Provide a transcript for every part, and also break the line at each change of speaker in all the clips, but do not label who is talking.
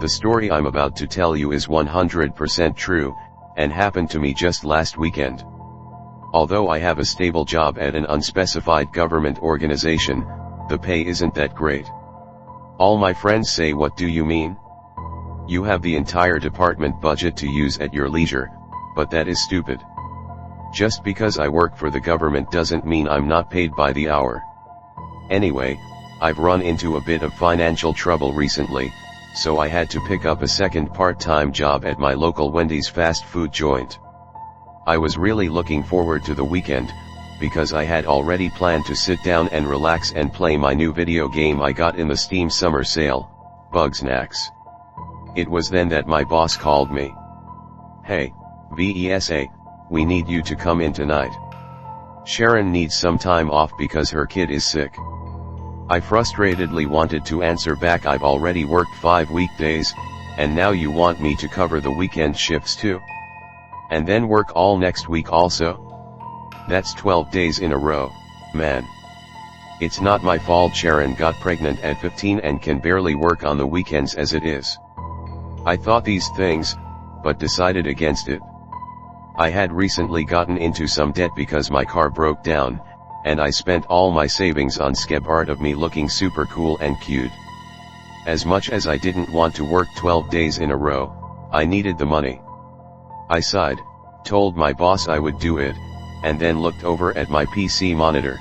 The story I'm about to tell you is 100% true, and happened to me just last weekend. Although I have a stable job at an unspecified government organization, the pay isn't that great. All my friends say, "What do you mean? You have the entire department budget to use at your leisure," but that is stupid. Just because I work for the government doesn't mean I'm not paid by the hour. Anyway, I've run into a bit of financial trouble recently, so I had to pick up a second part-time job at my local Wendy's fast food joint. I was really looking forward to the weekend, because I had already planned to sit down and relax and play my new video game I got in the Steam summer sale, Bugsnax. It was then that my boss called me. "Hey, Vesa, we need you to come in tonight. Sharon needs some time off because her kid is sick." I frustratedly wanted to answer back, "I've already worked 5 weekdays, and now you want me to cover the weekend shifts too? And then work all next week also? That's 12 days in a row, man. It's not my fault Sharon got pregnant at 15 and can barely work on the weekends as it is." I thought these things, but decided against it. I had recently gotten into some debt because my car broke down, and I spent all my savings on skeb art of me looking super cool and cute. As much as I didn't want to work 12 days in a row, I needed the money. I sighed, told my boss I would do it, and then looked over at my PC monitor.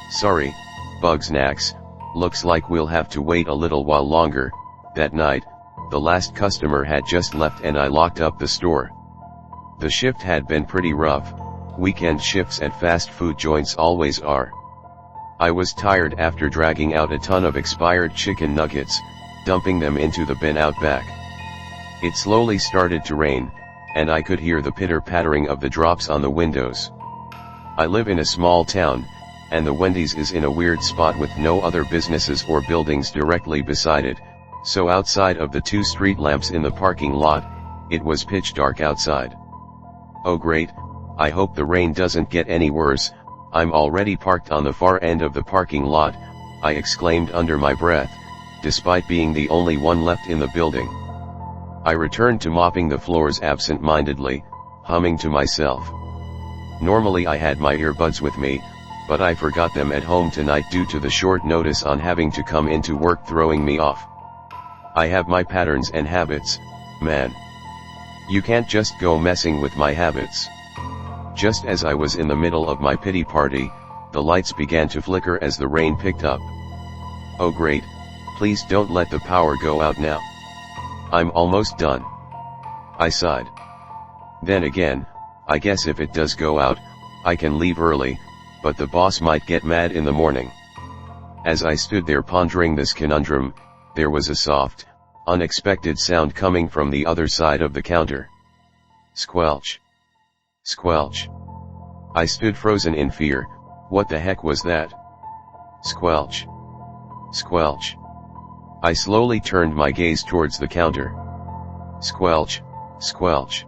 "Sorry, Bugsnax, looks like we'll have to wait a little while longer." That night, the last customer had just left and I locked up the store. The shift had been pretty rough. Weekend shifts at fast food joints always are. I was tired after dragging out a ton of expired chicken nuggets, dumping them into the bin out back. It slowly started to rain, and I could hear the pitter-pattering of the drops on the windows. I live in a small town, and the Wendy's is in a weird spot with no other businesses or buildings directly beside it, so outside of the 2 street lamps in the parking lot, it was pitch dark outside. "Oh great, I hope the rain doesn't get any worse, I'm already parked on the far end of the parking lot," I exclaimed under my breath, despite being the only one left in the building. I returned to mopping the floors absent-mindedly, humming to myself. Normally I had my earbuds with me, but I forgot them at home tonight due to the short notice on having to come into work throwing me off. I have my patterns and habits, man. You can't just go messing with my habits. Just as I was in the middle of my pity party, the lights began to flicker as the rain picked up. "Oh great, please don't let the power go out now. I'm almost done." I sighed. Then again, I guess if it does go out, I can leave early, but the boss might get mad in the morning. As I stood there pondering this conundrum, there was a soft, unexpected sound coming from the other side of the counter. Squelch. Squelch. I stood frozen in fear. What the heck was that? Squelch. Squelch. I slowly turned my gaze towards the counter. Squelch, squelch.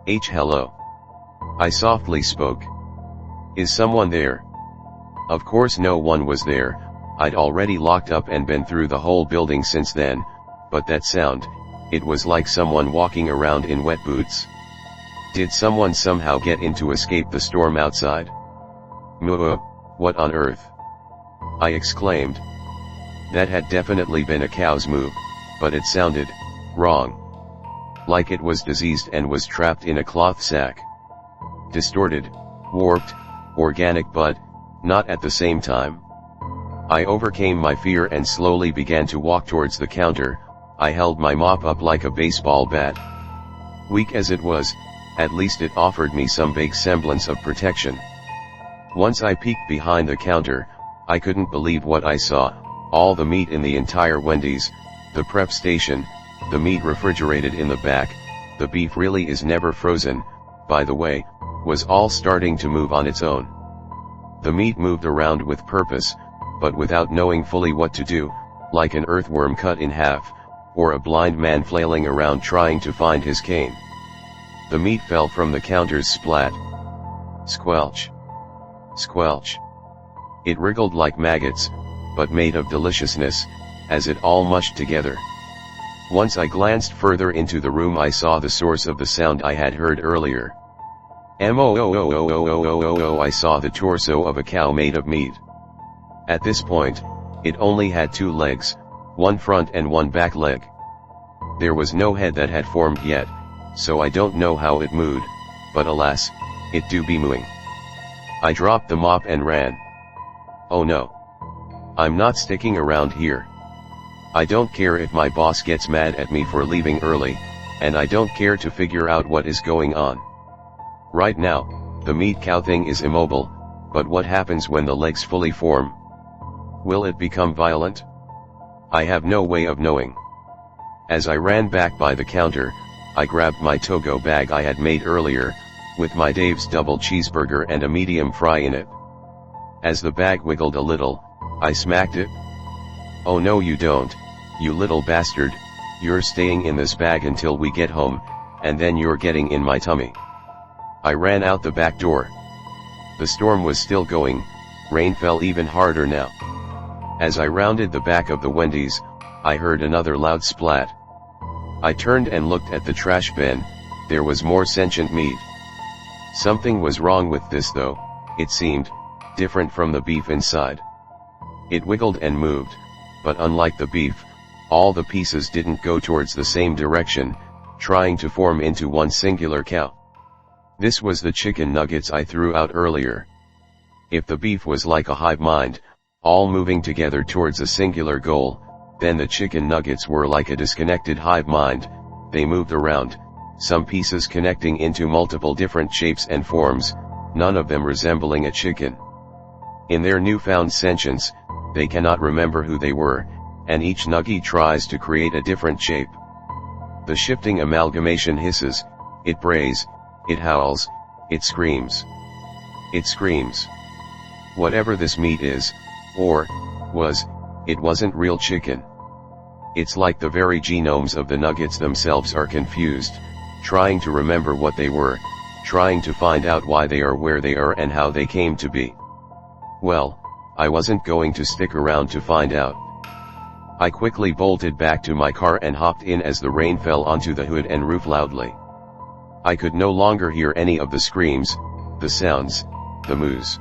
Hello. I softly spoke. "Is someone there?" Of course no one was there. I'd already locked up and been through the whole building since then, but that sound, it was like someone walking around in wet boots. Did someone somehow get in to escape the storm outside? What on earth? I exclaimed. That had definitely been a cow's moo, but it sounded wrong. Like it was diseased and was trapped in a cloth sack. Distorted, warped, organic, but not at the same time. I overcame my fear and slowly began to walk towards the counter. I held my mop up like a baseball bat. Weak as it was, at least it offered me some vague semblance of protection. Once I peeked behind the counter, I couldn't believe what I saw. All the meat in the entire Wendy's, the prep station, the meat refrigerated in the back, the beef really is never frozen, by the way, was all starting to move on its own. The meat moved around with purpose, but without knowing fully what to do, like an earthworm cut in half, or a blind man flailing around trying to find his cane. The meat fell from the counters splat. Squelch. Squelch. It wriggled like maggots, but made of deliciousness, as it all mushed together. Once I glanced further into the room, I saw the source of the sound I had heard earlier. I saw the torso of a cow made of meat. At this point, it only had 2 legs, one front and one back leg. There was no head that had formed yet, so I don't know how it mooed, but alas, it do be mooing. I dropped the mop and ran. Oh no. I'm not sticking around here. I don't care if my boss gets mad at me for leaving early, and I don't care to figure out what is going on. Right now, the meat cow thing is immobile, but what happens when the legs fully form? Will it become violent? I have no way of knowing. As I ran back by the counter, I grabbed my to-go bag I had made earlier, with my Dave's double cheeseburger and a medium fry in it. As the bag wiggled a little, I smacked it. Oh no, you don't, you little bastard, you're staying in this bag until we get home, and then you're getting in my tummy. I ran out the back door. The storm was still going, rain fell even harder now. As I rounded the back of the Wendy's, I heard another loud splat. I turned and looked at the trash bin. There was more sentient meat. Something was wrong with this though, it seemed, different from the beef inside. It wiggled and moved, but unlike the beef, all the pieces didn't go towards the same direction, trying to form into one singular cow. This was the chicken nuggets I threw out earlier. If the beef was like a hive mind, all moving together towards a singular goal, then the chicken nuggets were like a disconnected hive mind. They moved around, some pieces connecting into multiple different shapes and forms, none of them resembling a chicken. In their newfound sentience, they cannot remember who they were, and each nuggie tries to create a different shape. The shifting amalgamation hisses, it brays, it howls, it screams. It screams. Whatever this meat is, or was, it wasn't real chicken. It's like the very genomes of the nuggets themselves are confused, trying to remember what they were, trying to find out why they are where they are and how they came to be. Well, I wasn't going to stick around to find out. I quickly bolted back to my car and hopped in as the rain fell onto the hood and roof loudly. I could no longer hear any of the screams, the sounds, the moos.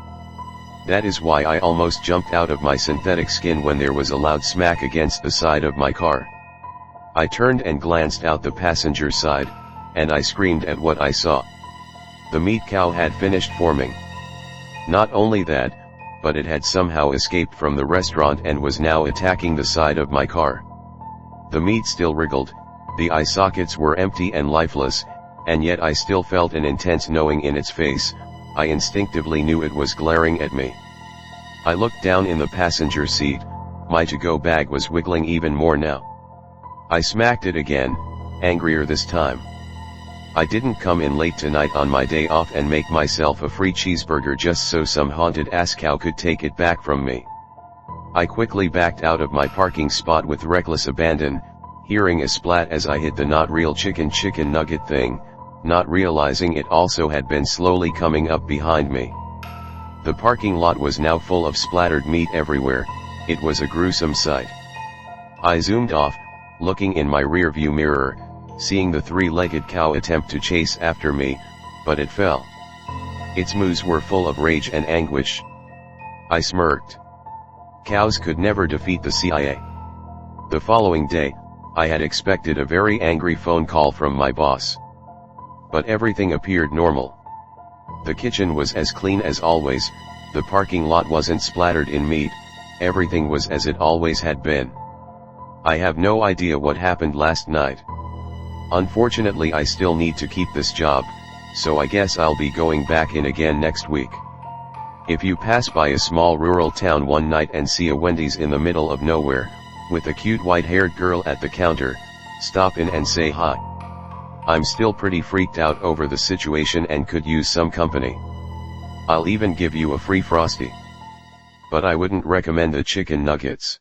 That is why I almost jumped out of my synthetic skin when there was a loud smack against the side of my car. I turned and glanced out the passenger side, and I screamed at what I saw. The meat cow had finished forming. Not only that, but it had somehow escaped from the restaurant and was now attacking the side of my car. The meat still wriggled, the eye sockets were empty and lifeless, and yet I still felt an intense knowing in its face. I instinctively knew it was glaring at me. I looked down in the passenger seat, my to-go bag was wiggling even more now. I smacked it again, angrier this time. I didn't come in late tonight on my day off and make myself a free cheeseburger just so some haunted ass cow could take it back from me. I quickly backed out of my parking spot with reckless abandon, hearing a splat as I hit the not real chicken nugget thing, not realizing it also had been slowly coming up behind me. The parking lot was now full of splattered meat everywhere. It was a gruesome sight. I zoomed off, looking in my rearview mirror, seeing the 3-legged cow attempt to chase after me, but it fell. Its moos were full of rage and anguish. I smirked. Cows could never defeat the CIA. The following day, I had expected a very angry phone call from my boss. But everything appeared normal. The kitchen was as clean as always, the parking lot wasn't splattered in meat, everything was as it always had been. I have no idea what happened last night. Unfortunately, I still need to keep this job, so I guess I'll be going back in again next week. If you pass by a small rural town one night and see a Wendy's in the middle of nowhere, with a cute white-haired girl at the counter, stop in and say hi. I'm still pretty freaked out over the situation and could use some company. I'll even give you a free Frosty. But I wouldn't recommend the chicken nuggets.